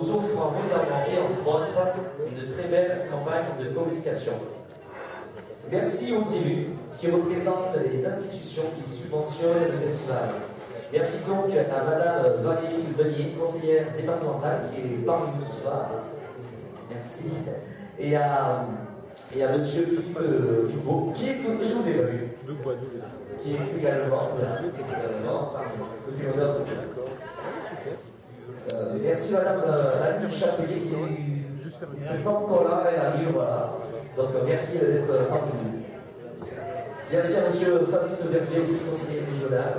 nous offrant notamment et entre autres une très belle campagne de communication. Merci aux élus qui représentent les institutions qui subventionnent le festival. Merci donc à Madame Valérie Benier, conseillère départementale, qui est parmi nous ce soir. Merci. Et à Monsieur Philippe Dubois, qui est, je vous ai pas vu, qui est également, le philosophe. Merci Madame Annie Chapelier, qui n'est pas encore là, elle arrive, voilà. Donc merci d'être parmi nous. Merci à Monsieur Fabrice Verger, aussi conseiller régional,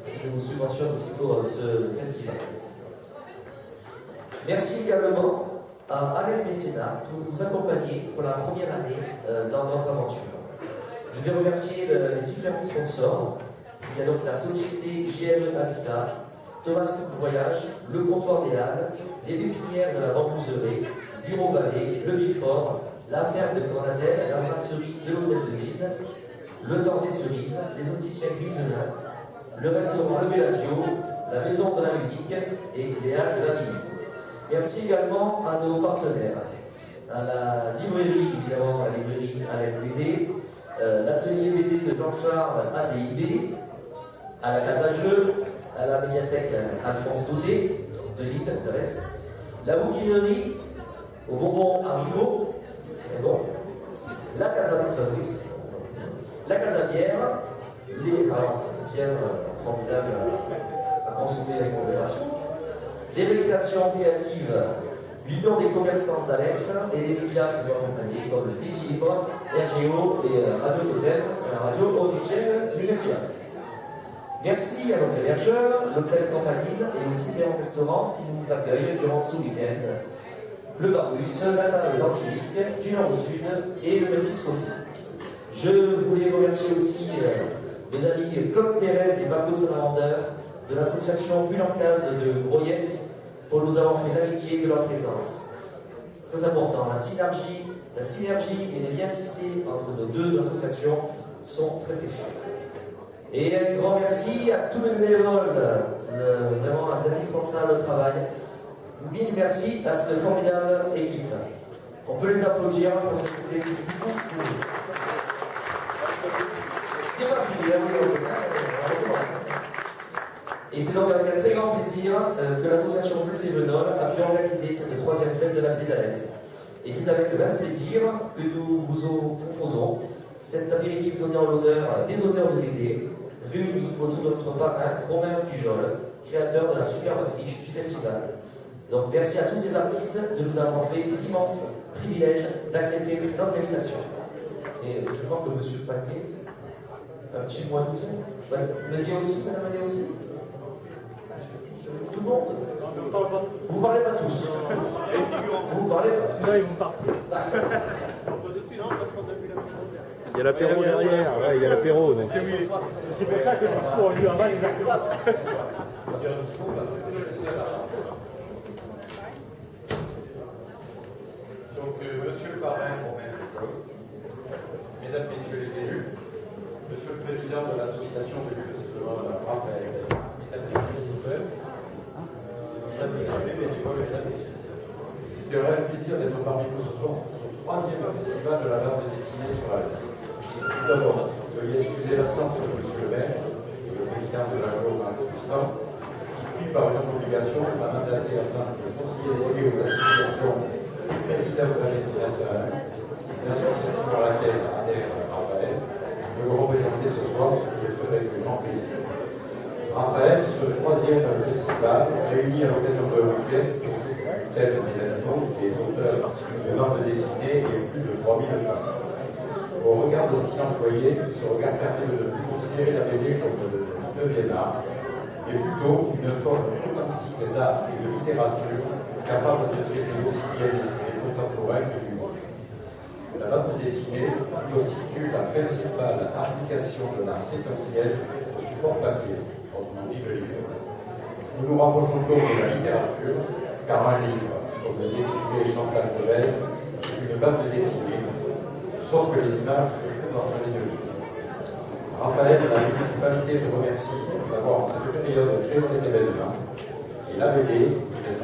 qui nous subventionne aussi pour ce festival. Merci également à Alès Mécénat pour nous accompagner pour la première année dans notre aventure. Je vais remercier les différents sponsors. Il y a donc la société GME Habitat, Thomas Cook Voyage, le Comptoir des Halles, les pépinières de la Bambouserie, Bureau Vallée, le Bifort, la ferme de Cornadelle, la brasserie de l'Hôtel de Ville, le Temps des Cerises, les opticiens Grisonnat, le restaurant Le Bellagio, la Maison de la Musique et les Halles de la Ville. Merci également à nos partenaires, à la librairie, évidemment, la librairie ASVD, l'atelier BD de Jean-Charles ADIB, à la Casa Jeux, à la médiathèque Alphonse Daudet, de Lille, de l'Est, la bouquinerie au bonbon Haribo, très bon, la Casa de Fabrice, la Casa Bière, alors c'est bien formidable à consommer avec modération, les récréations créatives, l'Union des commerçants d'Alès et les médias qui ont accompagné, comme le Pays Libre, RGO et Radio Totem, la radio officielle du festival. Merci à notre hébergeur, l'hôtel Campanile et aux différents restaurants qui nous accueillent durant ce week-end. Le Barbus, la table d'Angélique, du Nord au Sud et le Memphis Coffee. Je voulais remercier aussi mes amis Claude Thérèse et Marco Salamandeur de l'association Bulle-en-Case de Broyette pour nous avoir fait l'amitié de leur présence. Très important, la synergie et les liens tissés entre nos deux associations sont très précieux. Et un grand merci à tous les bénévoles, vraiment un indispensable travail. Mille merci à cette formidable équipe. On peut les applaudir pour cette équipe. C'est pas fini, et c'est donc avec un très grand plaisir que l'association Plus et Venol a pu organiser cette troisième fête de la ville d'Alès. Et c'est avec le même plaisir que nous vous proposons cet apéritif donné en l'honneur des auteurs de BD, réunis autour de notre parrain Romain Pujol, créateur de la superbe affiche du festival. Donc merci à tous ces artistes de nous avoir fait l'immense privilège d'accepter notre invitation. Et je crois que M. Paquet, un petit mot à nous dire. Me dit aussi, madame me dit aussi. Tout le monde. Vous ne parlez pas tous. Vous parlez pas. Là, ils vont partir. Il y a l'apéro derrière, ouais, il y a l'apéro. Donc. C'est pour ça que du coup, on lui avale les assurances. Donc, monsieur le parrain, mesdames, messieurs les élus, monsieur le président de l'association de l'USE, Raphaël, mesdames, messieurs, c'est un réel plaisir d'être parmi vous ce soir pour ce troisième festival de la bande dessinée sur la liste. Tout d'abord, veuillez excuser l'absence de M. le maire, le président de la Réunion, Augustin, qui, pris par une obligation, m'a mandaté en tant que conseiller délégué aux associations du président de la destination, une association à laquelle adhère Raphaël, de vous représenter ce soir, ce que je ferai avec grand plaisir. Raphaël, ce troisième festival, réuni à l'occasion de week-end, tels des animaux, des auteurs de bandes dessinées et plus de 3000 femmes. Au regard des styles employés, ce regard permet de ne plus considérer la BD comme le 9e art, mais plutôt une forme authentique d'art et de littérature capable de traiter aussi bien des sujets contemporains que du monde. La bande dessinée constitue la principale application de l'art séquentiel au support papier, autrement dit le livre. Nous nous rapprochons donc de la littérature, car un livre, comme le décrivait Chantal Brel, c'est une bande dessinée, sauf que les images se trouvent entre les deux livres. Raphaël et la municipalité te remercie d'avoir en cette période créé cet événement, et la BD, qui est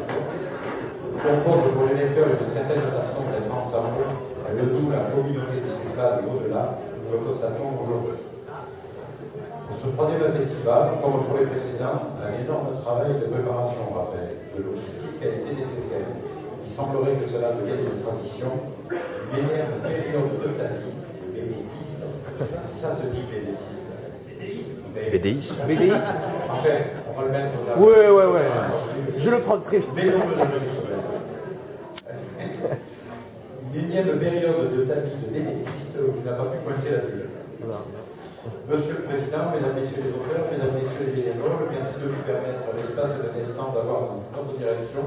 compose pour les lecteurs une certaine façon d'être ensemble, le tout, la communauté de ces femmes et au-delà, nous le constatons aujourd'hui. Pour ce troisième festival, comme pour les précédents, un énorme travail de préparation aura fait, de logistique a été nécessaire. Il semblerait que cela devienne une tradition, une énième période de ta vie, le bénétiste. Si ça se dit bénétiste. BDiste. En fait, on va le mettre dans Ouais. Je le prends très mais non, une énième période de ta vie de bénétiste où tu n'as pas pu coincer la bulle. Monsieur le Président, Mesdames, Messieurs les auteurs, Mesdames, Messieurs les bénévoles, merci de nous permettre à l'espace d'un instant d'avoir dans notre direction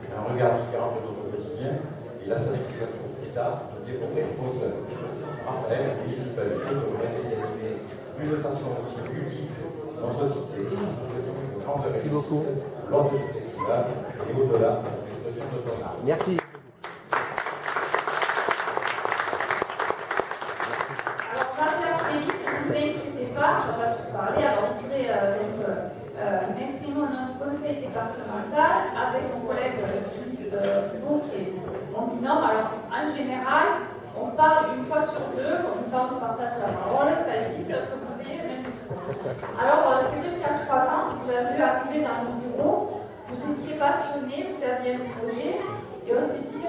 un regard différent de notre quotidien et la satisfaction plus tard de développer vos œuvres. Enfin, la municipalité devrait essayer d'animer d'une façon aussi ludique notre cité. Merci beaucoup. Lors de ce festival et au-delà de l'expression de ton art. Merci. Alors, on va faire très vite, ne vous inquiétez pas, on va tous parler. Alors, je voudrais m'exprimer au nom du conseil départemental avec mon collègue Philippe Thibault, qui est mon binôme. Alors, en général, on parle une fois sur deux, comme ça on se partage la parole, ça évite que vous ayez le même discours. Alors, c'est vrai qu'il y a 3 ans, vous avez vu arriver dans nos bureaux, vous étiez passionnés, vous aviez un projet, et on s'est dit,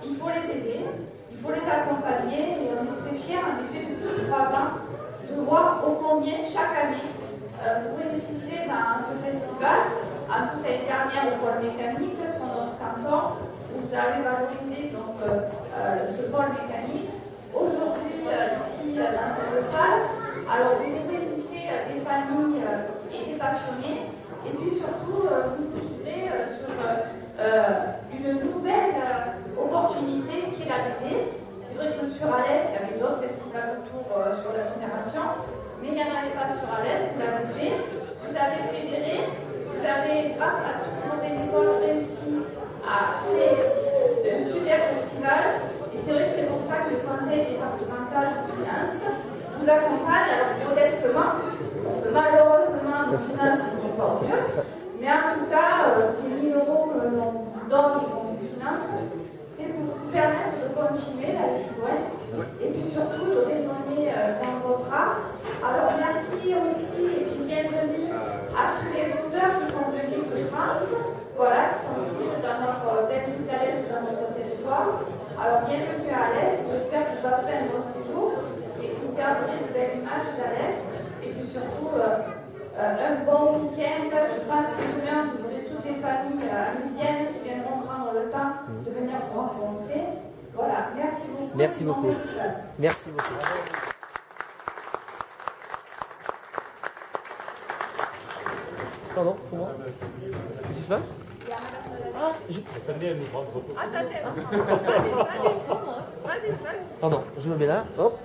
il faut les aider, il faut les accompagner, et on est très fiers, en effet, depuis 3 ans, de voir ô combien chaque année, vous réussissez dans ce festival. En plus, l'année dernière, au pôle mécanique, sur notre canton, vous avez valorisé donc, ce pôle mécanique. Aujourd'hui, ici, dans cette salle, alors vous réunissez des familles et des passionnés, et puis surtout, vous nous ouvrez sur une nouvelle opportunité qui est la BD. C'est vrai que sur Alès, il y avait d'autres festivals autour sur la génération, mais il n'y en avait pas sur Alès, vous l'avez fait, vous avez fédéré, vous avez, grâce à tous vos bénévoles, réussi à créer un super festival. Et c'est vrai que c'est pour ça que le conseil départemental de finance vous accompagne, alors modestement, parce que malheureusement, nos finances ne vont pas mieux, mais en tout cas, ces 1 000 euros que l'on vous donne et qu'on vous finance, c'est pour vous permettre de continuer d'aller plus loin et puis surtout de rayonner dans votre art. Alors merci aussi et puis bienvenue à tous les auteurs qui sont venus de France, voilà, qui sont venus dans notre belle ville d'Alès, dans notre territoire. Alors bienvenue à Alès, j'espère que vous passerez un bon séjour et que vous garderez de belles images d'Alès et puis surtout un bon week-end. Je pense que demain vous aurez toutes les familles alésiennes qui viendront prendre le temps de venir vous rencontrer. Voilà, merci beaucoup. Merci beaucoup. Merci beaucoup. Pardon, comment? Qu'est-ce qui se passe? Attendez, elle nous prend une photo. Pardon, je me mets là. Hop.